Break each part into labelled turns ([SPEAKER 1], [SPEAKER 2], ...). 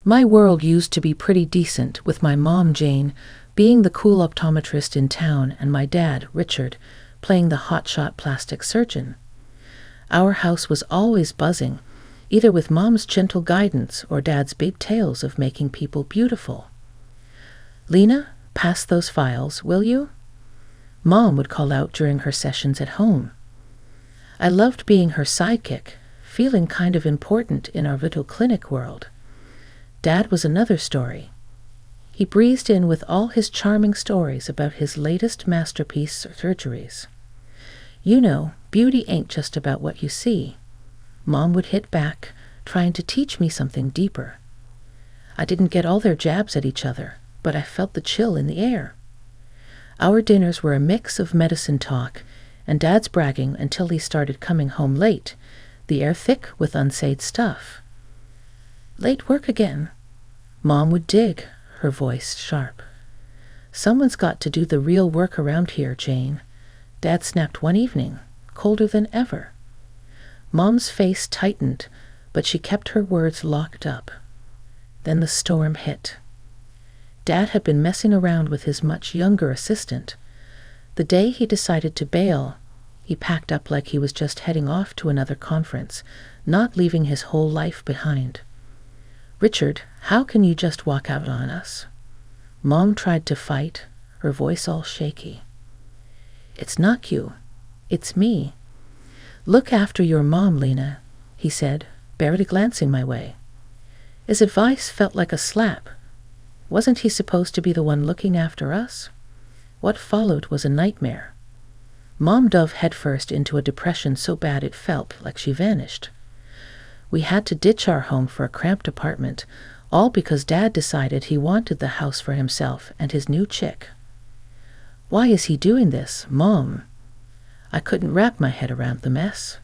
[SPEAKER 1] My world used to be pretty decent, with my mom, Jane, being the cool optometrist in town, and my dad, Richard, playing the hotshot plastic surgeon. Our house was always buzzing, either with Mom's gentle guidance or Dad's big tales of making people beautiful. "Lena, pass those files, will you?" Mom would call out during her sessions at home. I loved being her sidekick, feeling kind of important in our little clinic world. Dad was another story. He breezed in with all his charming stories about his latest masterpiece surgeries. "You know, beauty ain't just about what you see." Mom would hit back, trying to teach me something deeper. I didn't get all their jabs at each other, but I felt the chill in the air. Our dinners were a mix of medicine talk and Dad's bragging until he started coming home late, the air thick with unsaid stuff. "Late work again?" Mom would dig, her voice sharp. "Someone's got to do the real work around here, Jane." Dad snapped one evening, colder than ever. Mom's face tightened, but she kept her words locked up. Then the storm hit. Dad had been messing around with his much younger assistant. The day he decided to bail, he packed up like he was just heading off to another conference, not leaving his whole life behind. "Richard, how can you just walk out on us?" Mom tried to fight, her voice all shaky. "It's not you. It's me. Look after your mom, Lena," he said, barely glancing my way. His advice felt like a slap. Wasn't he supposed to be the one looking after us? What followed was a nightmare. Mom dove headfirst into a depression so bad it felt like she vanished. We had to ditch our home for a cramped apartment, all because Dad decided he wanted the house for himself and his new chick. "Why is he doing this, Mom?" I couldn't wrap my head around the mess.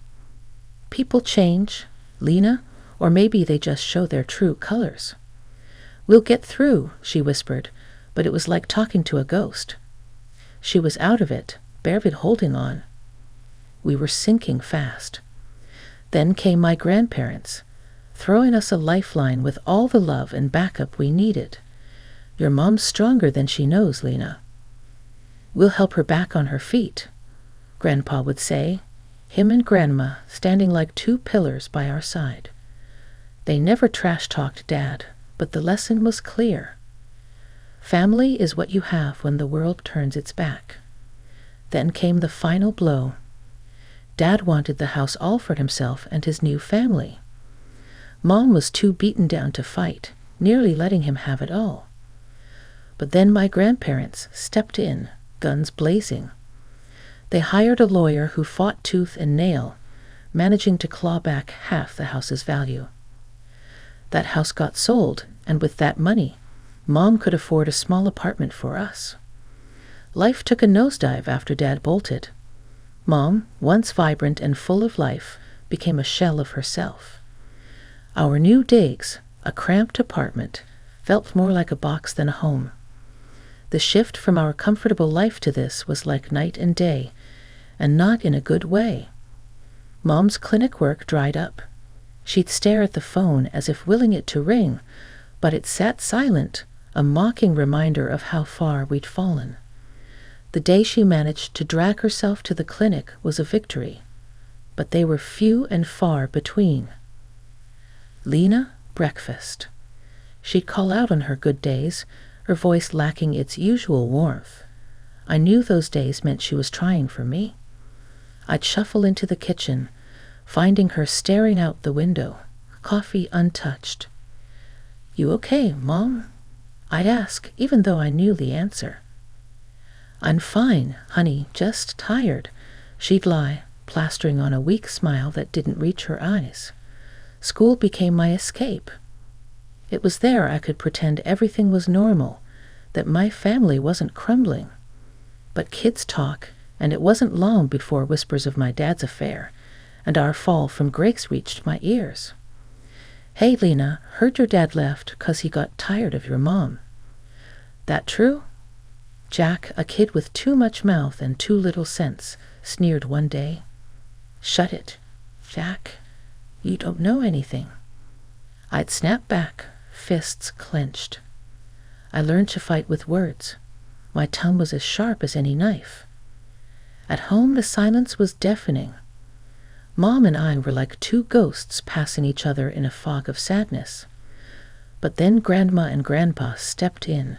[SPEAKER 1] "People change, Lena, or maybe they just show their true colors." "We'll get through," she whispered, but it was like talking to a ghost. She was out of it, barely holding on. We were sinking fast. Then came my grandparents, throwing us a lifeline with all the love and backup we needed. "Your mom's stronger than she knows, Lena." "We'll help her back on her feet," Grandpa would say, him and Grandma standing like two pillars by our side. They never trash-talked Dad, but the lesson was clear. Family is what you have when the world turns its back. Then came the final blow. Dad wanted the house all for himself and his new family. Mom was too beaten down to fight, nearly letting him have it all. But then my grandparents stepped in, guns blazing. They hired a lawyer who fought tooth and nail, managing to claw back half the house's value. That house got sold, and with that money, Mom could afford a small apartment for us. Life took a nosedive after Dad bolted. Mom, once vibrant and full of life, became a shell of herself. Our new digs, a cramped apartment, felt more like a box than a home. The shift from our comfortable life to this was like night and day, and not in a good way. Mom's clinic work dried up. She'd stare at the phone as if willing it to ring, but it sat silent, a mocking reminder of how far we'd fallen. The day she managed to drag herself to the clinic was a victory, but they were few and far between. "Lena, breakfast." She'd call out on her good days, her voice lacking its usual warmth. I knew those days meant she was trying for me. I'd shuffle into the kitchen, finding her staring out the window, coffee untouched. "You okay, Mom?" I'd ask, even though I knew the answer. "I'm fine, honey, just tired," she'd lie, plastering on a weak smile that didn't reach her eyes. School became my escape. It was there I could pretend everything was normal, that my family wasn't crumbling. But kids talk, and it wasn't long before whispers of my dad's affair and our fall from grace reached my ears. "Hey, Lena, heard your dad left 'cause he got tired of your mom." "That true?" Jack, a kid with too much mouth and too little sense, sneered one day. "Shut it, Jack. You don't know anything." I'd snap back, fists clenched. I learned to fight with words. My tongue was as sharp as any knife. At home, the silence was deafening. Mom and I were like two ghosts passing each other in a fog of sadness. But then Grandma and Grandpa stepped in.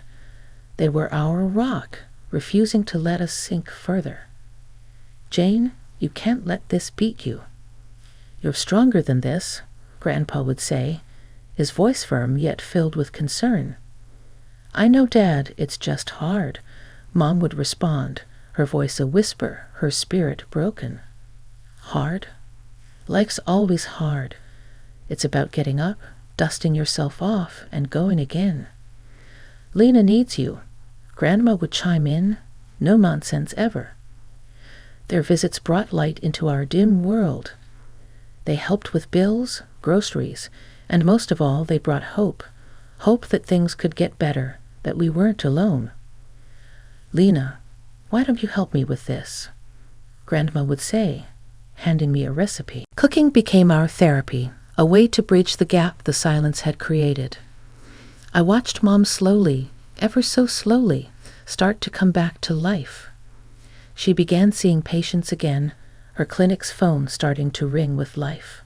[SPEAKER 1] They were our rock, refusing to let us sink further. "Jane, you can't let this beat you. You're stronger than this," Grandpa would say, his voice firm yet filled with concern. "I know, Dad, it's just hard," Mom would respond, her voice a whisper, her spirit broken. Hard? Life's always hard. It's about getting up, dusting yourself off, and going again. "Lena needs you," Grandma would chime in, no nonsense ever. Their visits brought light into our dim world. They helped with bills, groceries, and most of all, they brought hope. Hope that things could get better, that we weren't alone. "Lena, why don't you help me with this?" Grandma would say, handing me a recipe. Cooking became our therapy, a way to bridge the gap the silence had created. I watched Mom slowly, ever so slowly, start to come back to life. She began seeing patients again, her clinic's phone starting to ring with life.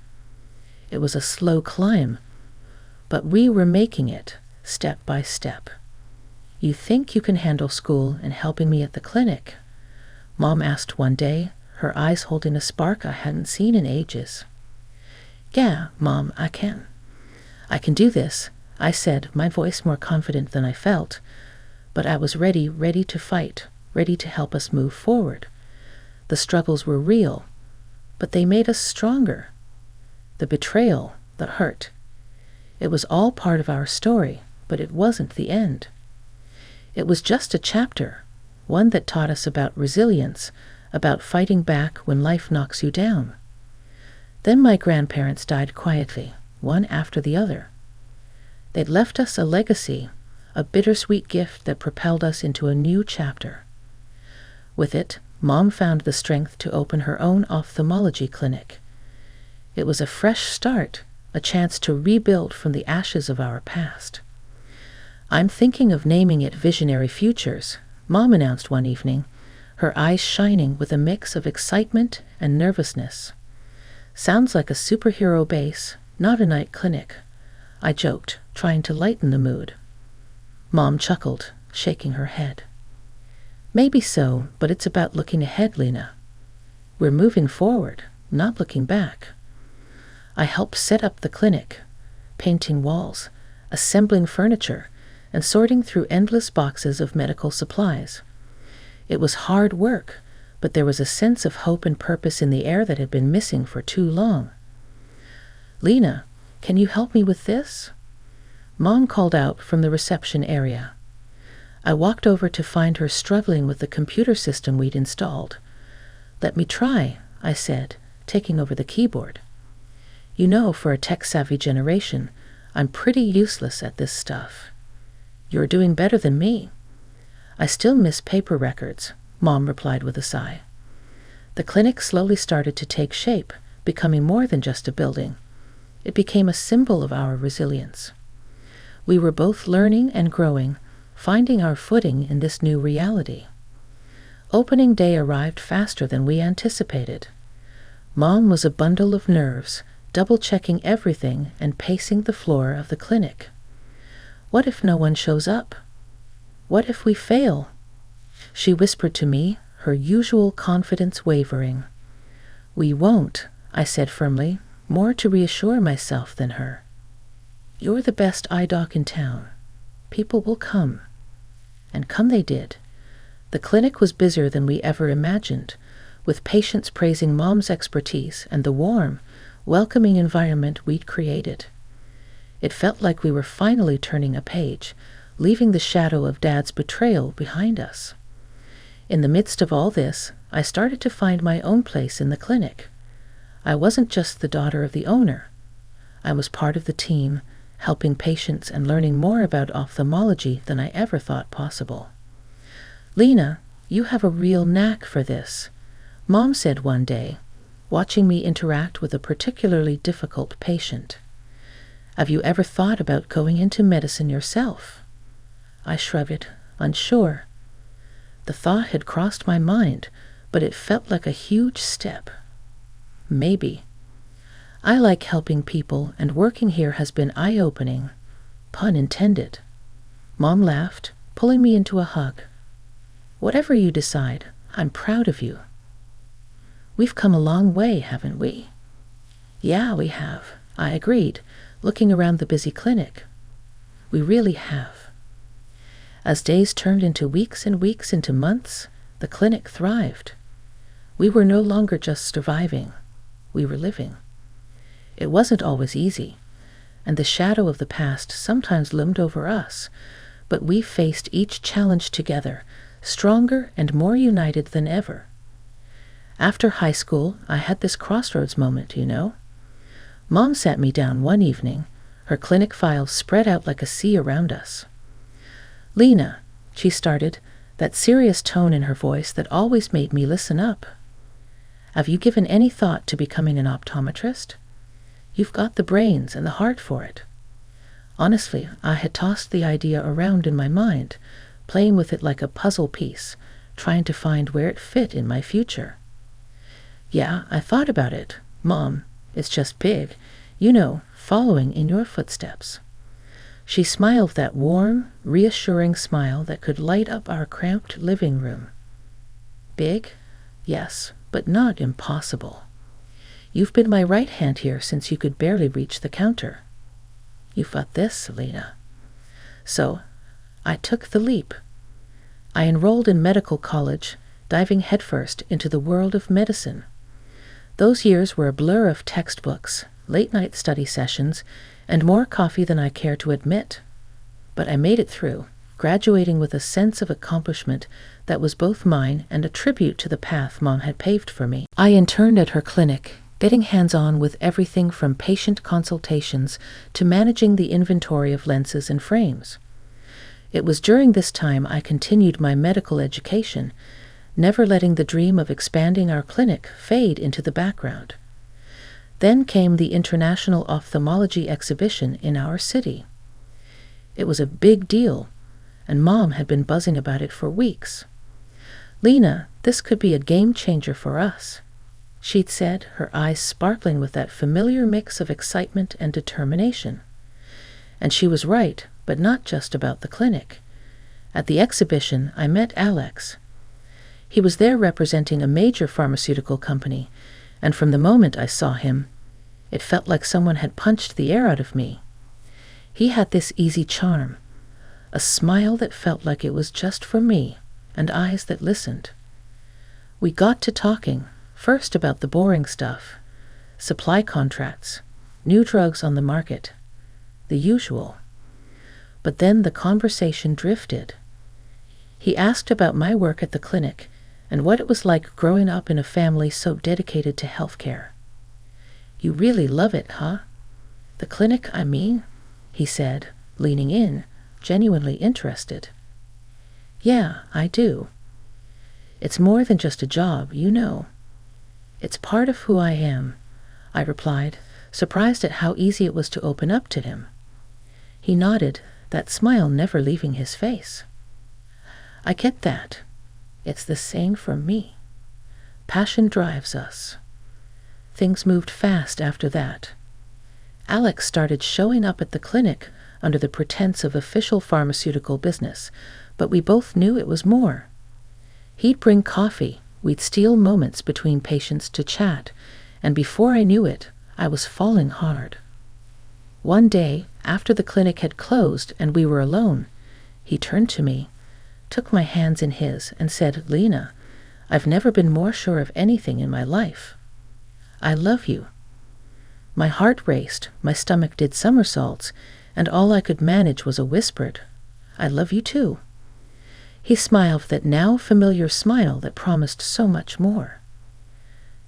[SPEAKER 1] It was a slow climb, but we were making it, step by step. "You think you can handle school and helping me at the clinic?" Mom asked one day, her eyes holding a spark I hadn't seen in ages. "Yeah, Mom, I can. I can do this," I said, my voice more confident than I felt. But I was ready to fight, ready to help us move forward. The struggles were real, but they made us stronger. The betrayal, the hurt. It was all part of our story, but it wasn't the end. It was just a chapter, one that taught us about resilience, about fighting back when life knocks you down. Then my grandparents died quietly, one after the other. They'd left us a legacy, a bittersweet gift that propelled us into a new chapter. With it, Mom found the strength to open her own ophthalmology clinic. It was a fresh start, a chance to rebuild from the ashes of our past. "I'm thinking of naming it Visionary Futures," Mom announced one evening, her eyes shining with a mix of excitement and nervousness. "Sounds like a superhero base, not a night clinic," I joked, trying to lighten the mood. Mom chuckled, shaking her head. "Maybe so, but it's about looking ahead, Lena. We're moving forward, not looking back." I helped set up the clinic, painting walls, assembling furniture, and sorting through endless boxes of medical supplies. It was hard work, but there was a sense of hope and purpose in the air that had been missing for too long. "Lena, can you help me with this?" Mom called out from the reception area. I walked over to find her struggling with the computer system we'd installed. "Let me try," I said, taking over the keyboard. "You know, for a tech-savvy generation, I'm pretty useless at this stuff." "You're doing better than me." "I still miss paper records," Mom replied with a sigh. The clinic slowly started to take shape, becoming more than just a building. It became a symbol of our resilience. We were both learning and growing, finding our footing in this new reality. Opening day arrived faster than we anticipated. Mom was a bundle of nerves, double-checking everything and pacing the floor of the clinic. What if no one shows up? What if we fail? She whispered to me, her usual confidence wavering. "We won't," I said firmly, more to reassure myself than her. "You're the best eye doc in town. People will come." And come they did. The clinic was busier than we ever imagined, with patients praising Mom's expertise and the warm, welcoming environment we'd created. It felt like we were finally turning a page, leaving the shadow of Dad's betrayal behind us. In the midst of all this, I started to find my own place in the clinic. I wasn't just the daughter of the owner. I was part of the team, helping patients and learning more about ophthalmology than I ever thought possible. "Lena, you have a real knack for this," Mom said one day, watching me interact with a particularly difficult patient. Have you ever thought about going into medicine yourself? I shrugged, unsure. The thought had crossed my mind, but it felt like a huge step. Maybe. I like helping people, and working here has been eye-opening. Pun intended. Mom laughed, pulling me into a hug. Whatever you decide, I'm proud of you. We've come a long way, haven't we? Yeah, we have, I agreed, looking around the busy clinic. We really have. As days turned into weeks and weeks into months, the clinic thrived. We were no longer just surviving. We were living. It wasn't always easy, and the shadow of the past sometimes loomed over us, but we faced each challenge together, stronger and more united than ever. After high school, I had this crossroads moment, you know. Mom sat me down one evening, her clinic files spread out like a sea around us. Lena, she started, that serious tone in her voice that always made me listen up. Have you given any thought to becoming an optometrist? You've got the brains and the heart for it. Honestly, I had tossed the idea around in my mind, playing with it like a puzzle piece, trying to find where it fit in my future. Yeah, I thought about it, Mom. It's just big, you know, following in your footsteps. She smiled that warm, reassuring smile that could light up our cramped living room. Big? Yes, but not impossible. You've been my right hand here since you could barely reach the counter. You've got this, Lena. So, I took the leap. I enrolled in medical college, diving headfirst into the world of medicine. Those years were a blur of textbooks, late-night study sessions, and more coffee than I care to admit. But I made it through, graduating with a sense of accomplishment that was both mine and a tribute to the path Mom had paved for me. I interned at her clinic, getting hands-on with everything from patient consultations to managing the inventory of lenses and frames. It was during this time I continued my medical education, never letting the dream of expanding our clinic fade into the background. Then came the International Ophthalmology Exhibition in our city. It was a big deal, and Mom had been buzzing about it for weeks. Lena, this could be a game changer for us, she'd said, her eyes sparkling with that familiar mix of excitement and determination. And she was right, but not just about the clinic. At the exhibition, I met Alex. He was there representing a major pharmaceutical company, and from the moment I saw him, it felt like someone had punched the air out of me. He had this easy charm, a smile that felt like it was just for me, and eyes that listened. We got to talking, first about the boring stuff, supply contracts, new drugs on the market, the usual. But then the conversation drifted. He asked about my work at the clinic and what it was like growing up in a family so dedicated to healthcare. You really love it, huh? The clinic, I mean, he said, leaning in, genuinely interested. Yeah, I do. It's more than just a job, you know. It's part of who I am, I replied, surprised at how easy it was to open up to him. He nodded, that smile never leaving his face. I get that. It's the same for me. Passion drives us. Things moved fast after that. Alex started showing up at the clinic under the pretense of official pharmaceutical business, but we both knew it was more. He'd bring coffee, we'd steal moments between patients to chat, and before I knew it, I was falling hard. One day, after the clinic had closed and we were alone, he turned to me, took my hands in his, and said, Lena, I've never been more sure of anything in my life. I love you. My heart raced, my stomach did somersaults, and all I could manage was a whispered, I love you too. He smiled that now familiar smile that promised so much more.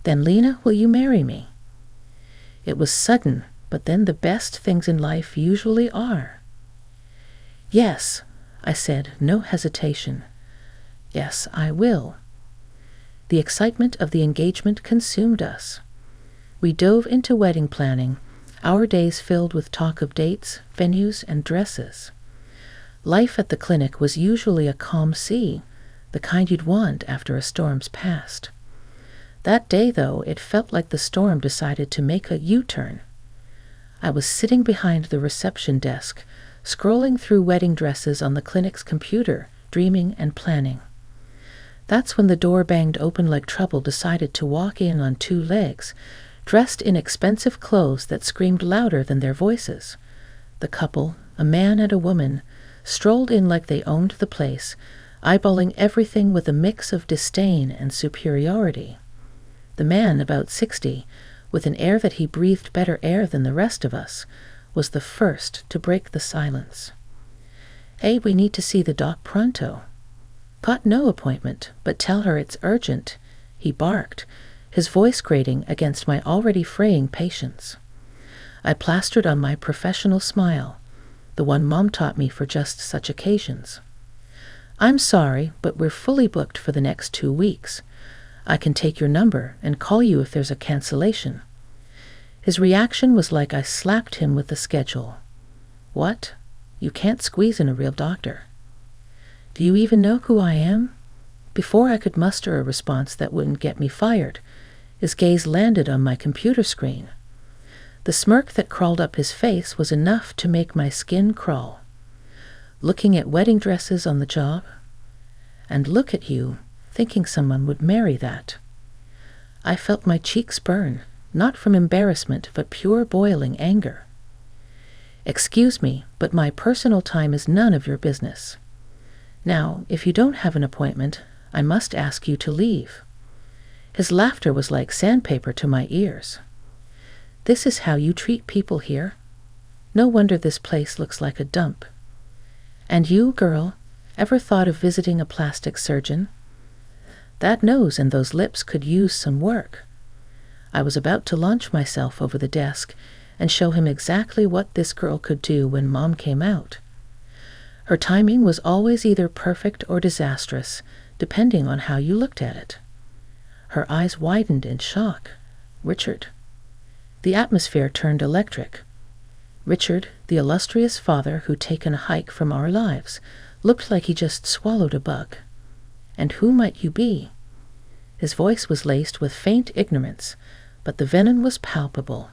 [SPEAKER 1] Then, Lena, will you marry me? It was sudden, but then the best things in life usually are. Yes, I said, no hesitation. Yes, I will. The excitement of the engagement consumed us. We dove into wedding planning, our days filled with talk of dates, venues, and dresses. Life at the clinic was usually a calm sea, the kind you'd want after a storm's passed. That day, though, it felt like the storm decided to make a U-turn. I was sitting behind the reception desk, scrolling through wedding dresses on the clinic's computer, dreaming and planning. That's when the door banged open like trouble decided to walk in on two legs, dressed in expensive clothes that screamed louder than their voices. The couple, a man and a woman, strolled in like they owned the place, eyeballing everything with a mix of disdain and superiority. The man, about 60, with an air that he breathed better air than the rest of us, was the first to break the silence. "Hey, we need to see the doc pronto." "Got no appointment, but tell her it's urgent," he barked, his voice grating against my already fraying patience. I plastered on my professional smile, the one Mom taught me for just such occasions. "I'm sorry, but we're fully booked for the next 2 weeks. I can take your number and call you if there's a cancellation." His reaction was like I slapped him with the schedule. "What? You can't squeeze in a real doctor." "Do you even know who I am?" Before I could muster a response that wouldn't get me fired, his gaze landed on my computer screen. The smirk that crawled up his face was enough to make my skin crawl. "Looking at wedding dresses on the job? And look at you, thinking someone would marry that." I felt my cheeks burn, not from embarrassment but pure boiling anger. "Excuse me, but my personal time is none of your business. Now, if you don't have an appointment, I must ask you to leave." His laughter was like sandpaper to my ears. "This is how you treat people here? No wonder this place looks like a dump. And you, girl, ever thought of visiting a plastic surgeon? That nose and those lips could use some work." I was about to launch myself over the desk and show him exactly what this girl could do when Mom came out. Her timing was always either perfect or disastrous, depending on how you looked at it. Her eyes widened in shock. "Richard." The atmosphere turned electric. Richard, the illustrious father who'd taken a hike from our lives, looked like he just swallowed a bug. "And who might you be?" His voice was laced with faint ignorance, but the venom was palpable.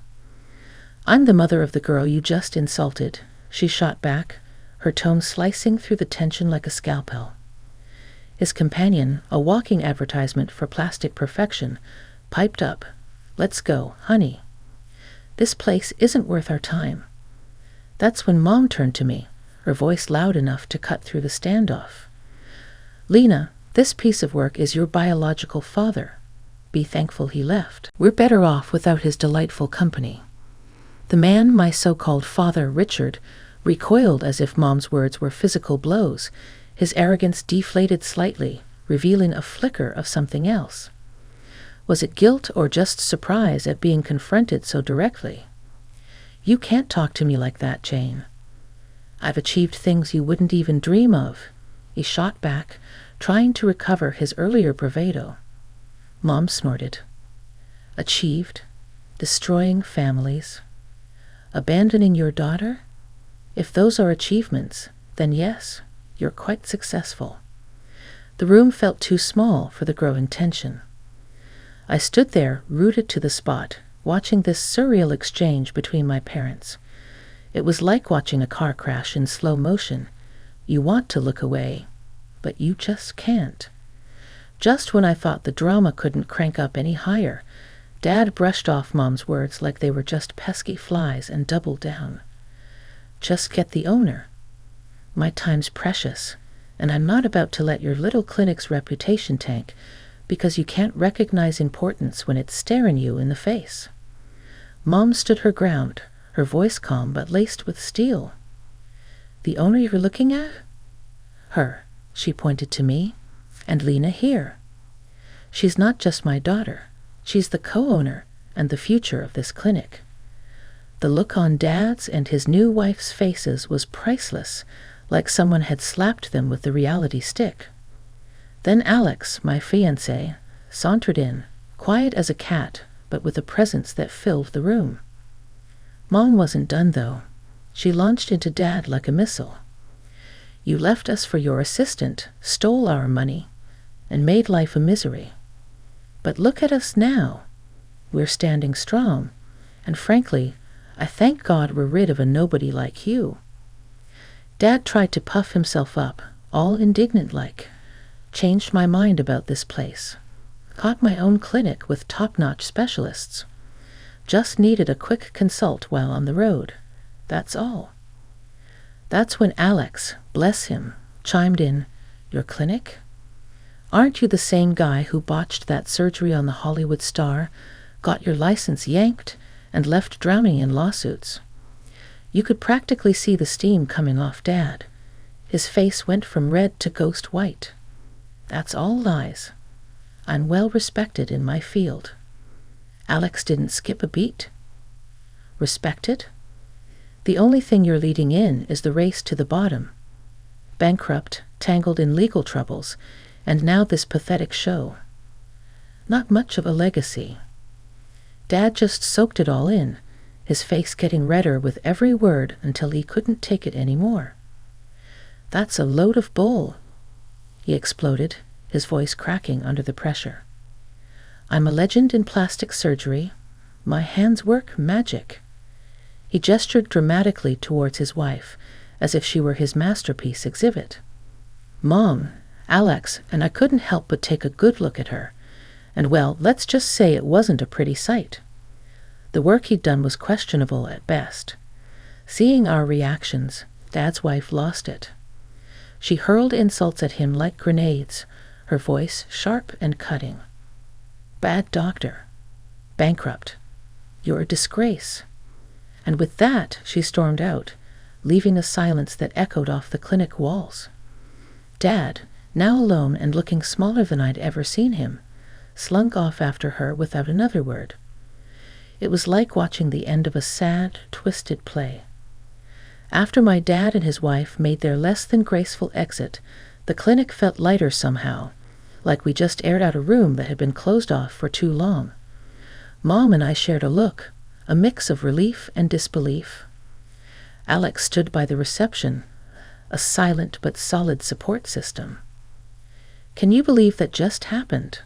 [SPEAKER 1] "I'm the mother of the girl you just insulted," she shot back, her tone slicing through the tension like a scalpel. His companion, a walking advertisement for plastic perfection, piped up, "Let's go, honey. This place isn't worth our time." That's when Mom turned to me, her voice loud enough to cut through the standoff. "Lena, this piece of work is your biological father. Be thankful he left. We're better off without his delightful company." The man, my so-called father, Richard, recoiled as if Mom's words were physical blows, his arrogance deflated slightly, revealing a flicker of something else. Was it guilt or just surprise at being confronted so directly? "You can't talk to me like that, Jane. I've achieved things you wouldn't even dream of," he shot back, trying to recover his earlier bravado. Mom snorted. "Achieved? Destroying families? Abandoning your daughter? If those are achievements, then yes, you're quite successful." The room felt too small for the growing tension. I stood there, rooted to the spot, watching this surreal exchange between my parents. It was like watching a car crash in slow motion. You want to look away, but you just can't. Just when I thought the drama couldn't crank up any higher, Dad brushed off Mom's words like they were just pesky flies and doubled down. "Just get the owner. My time's precious, and I'm not about to let your little clinic's reputation tank because you can't recognize importance when it's staring you in the face." Mom stood her ground, her voice calm but laced with steel. "The owner you're looking at?" "Her," she pointed to me, "and Lena here. She's not just my daughter, she's the co-owner and the future of this clinic." The look on Dad's and his new wife's faces was priceless, like someone had slapped them with the reality stick. Then Alex, my fiancé, sauntered in, quiet as a cat, but with a presence that filled the room. Mom wasn't done, though. She launched into Dad like a missile. You left us for your assistant, stole our money, and made life a misery. But look at us now. We're standing strong, and frankly, I thank God we're rid of a nobody like you. Dad tried to puff himself up, all indignant-like. Changed my mind about this place. Got my own clinic with top-notch specialists. Just needed a quick consult while on the road. That's all. That's when Alex, bless him, chimed in, Your clinic? Aren't you the same guy who botched that surgery on the Hollywood star, got your license yanked, and left drowning in lawsuits? You could practically see the steam coming off Dad. His face went from red to ghost white. That's all lies. I'm well respected in my field. Alex didn't skip a beat. Respected? The only thing you're leading in is the race to the bottom. Bankrupt, tangled in legal troubles, and now this pathetic show. Not much of a legacy. Dad just soaked it all in, his face getting redder with every word until he couldn't take it anymore. That's a load of bull, he exploded, his voice cracking under the pressure. I'm a legend in plastic surgery. My hands work magic. He gestured dramatically towards his wife, as if she were his masterpiece exhibit. Mom, Alex, and I couldn't help but take a good look at her. And well, let's just say it wasn't a pretty sight. The work he'd done was questionable at best. Seeing our reactions, Dad's wife lost it. She hurled insults at him like grenades, her voice sharp and cutting. Bad doctor. Bankrupt. You're a disgrace. And with that, she stormed out, leaving a silence that echoed off the clinic walls. Dad, now alone and looking smaller than I'd ever seen him, slunk off after her without another word. It was like watching the end of a sad, twisted play. After my dad and his wife made their less than graceful exit, the clinic felt lighter somehow, like we just aired out a room that had been closed off for too long. Mom and I shared a look, a mix of relief and disbelief. Alex stood by the reception, a silent but solid support system. Can you believe that just happened?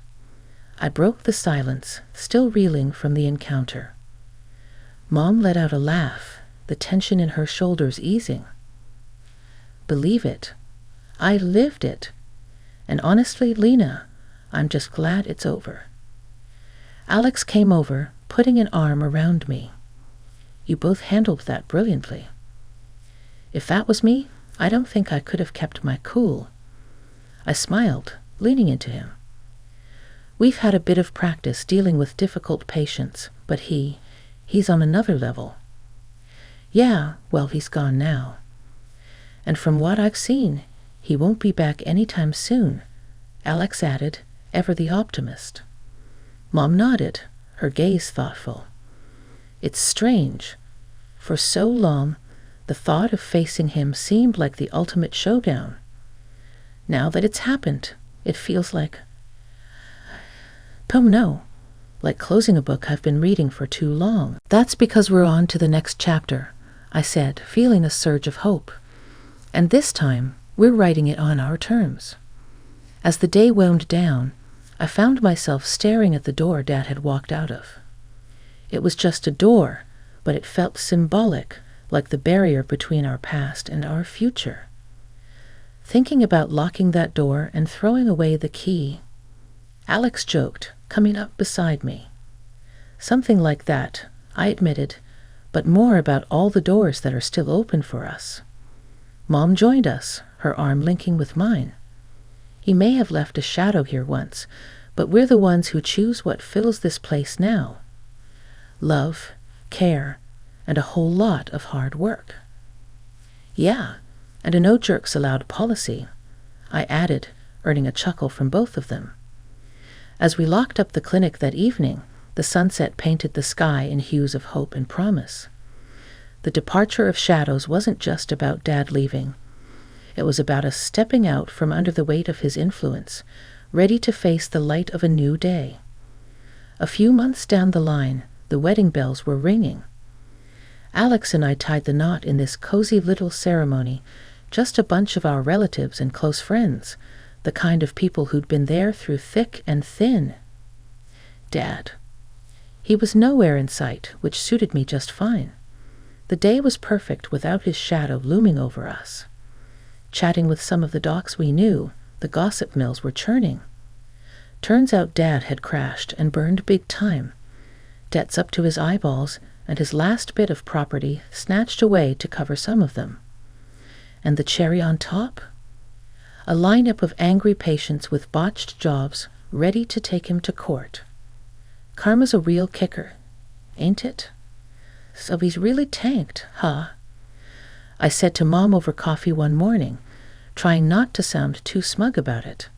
[SPEAKER 1] I broke the silence, still reeling from the encounter. Mom let out a laugh, the tension in her shoulders easing. Believe it. I lived it. And honestly, Lena, I'm just glad it's over. Alex came over, putting an arm around me. You both handled that brilliantly. If that was me, I don't think I could have kept my cool. I smiled, leaning into him. We've had a bit of practice dealing with difficult patients, but he's on another level. Yeah, well, he's gone now. And from what I've seen, he won't be back anytime soon, Alex added, ever the optimist. Mom nodded, her gaze thoughtful. It's strange. For so long, the thought of facing him seemed like the ultimate showdown. Now that it's happened, it feels like... no, like closing a book I've been reading for too long. That's because we're on to the next chapter, I said, feeling a surge of hope. And this time, we're writing it on our terms. As the day wound down, I found myself staring at the door Dad had walked out of. It was just a door, but it felt symbolic, like the barrier between our past and our future. Thinking about locking that door and throwing away the key, Alex joked, coming up beside me. Something like that, I admitted, but more about all the doors that are still open for us. Mom joined us, her arm linking with mine. He may have left a shadow here once, but we're the ones who choose what fills this place now. Love, care, and a whole lot of hard work. Yeah, and a no-jerks-allowed policy, I added, earning a chuckle from both of them. As we locked up the clinic that evening, the sunset painted the sky in hues of hope and promise. The departure of shadows wasn't just about Dad leaving. It was about us stepping out from under the weight of his influence, ready to face the light of a new day. A few months down the line, the wedding bells were ringing. Alex and I tied the knot in this cozy little ceremony, just a bunch of our relatives and close friends, the kind of people who'd been there through thick and thin. Dad. He was nowhere in sight, which suited me just fine. The day was perfect without his shadow looming over us. Chatting with some of the docs we knew, the gossip mills were churning. Turns out Dad had crashed and burned big time. Debts up to his eyeballs, and his last bit of property snatched away to cover some of them. And the cherry on top? A lineup of angry patients with botched jobs ready to take him to court. Karma's a real kicker, ain't it? So he's really tanked, huh? I said to Mom over coffee one morning, trying not to sound too smug about it.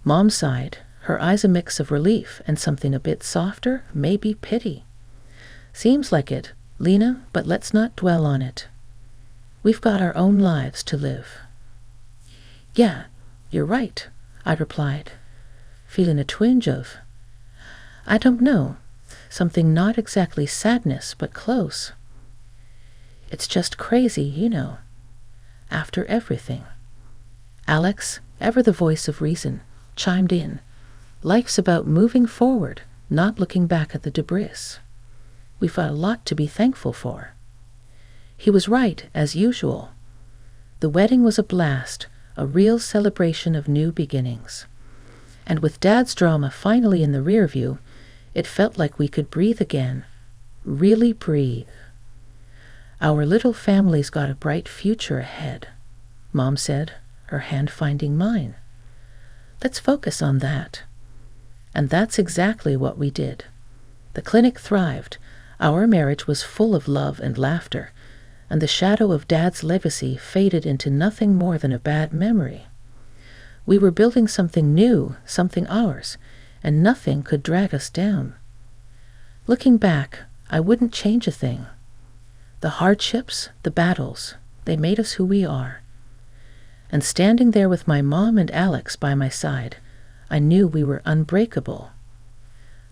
[SPEAKER 1] Mom sighed, her eyes a mix of relief and something a bit softer, maybe pity. Seems like it, Lena, but let's not dwell on it. We've got our own lives to live. Yeah, you're right, I replied, feeling a twinge of, I don't know, something not exactly sadness, but close. It's just crazy, you know. After everything. Alex, ever the voice of reason, chimed in. Life's about moving forward, not looking back at the debris. We've got a lot to be thankful for. He was right, as usual. The wedding was a blast, a real celebration of new beginnings. And with Dad's drama finally in the rear view, it felt like we could breathe again. Really breathe. Our little family's got a bright future ahead, Mom said, her hand finding mine. Let's focus on that. And that's exactly what we did. The clinic thrived. Our marriage was full of love and laughter, and the shadow of Dad's legacy faded into nothing more than a bad memory. We were building something new, something ours, and nothing could drag us down. Looking back, I wouldn't change a thing. The hardships, the battles, they made us who we are. And standing there with my mom and Alex by my side, I knew we were unbreakable.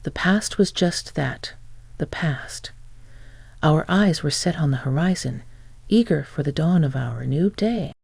[SPEAKER 1] The past was just that, the past. Our eyes were set on the horizon, eager for the dawn of our new day.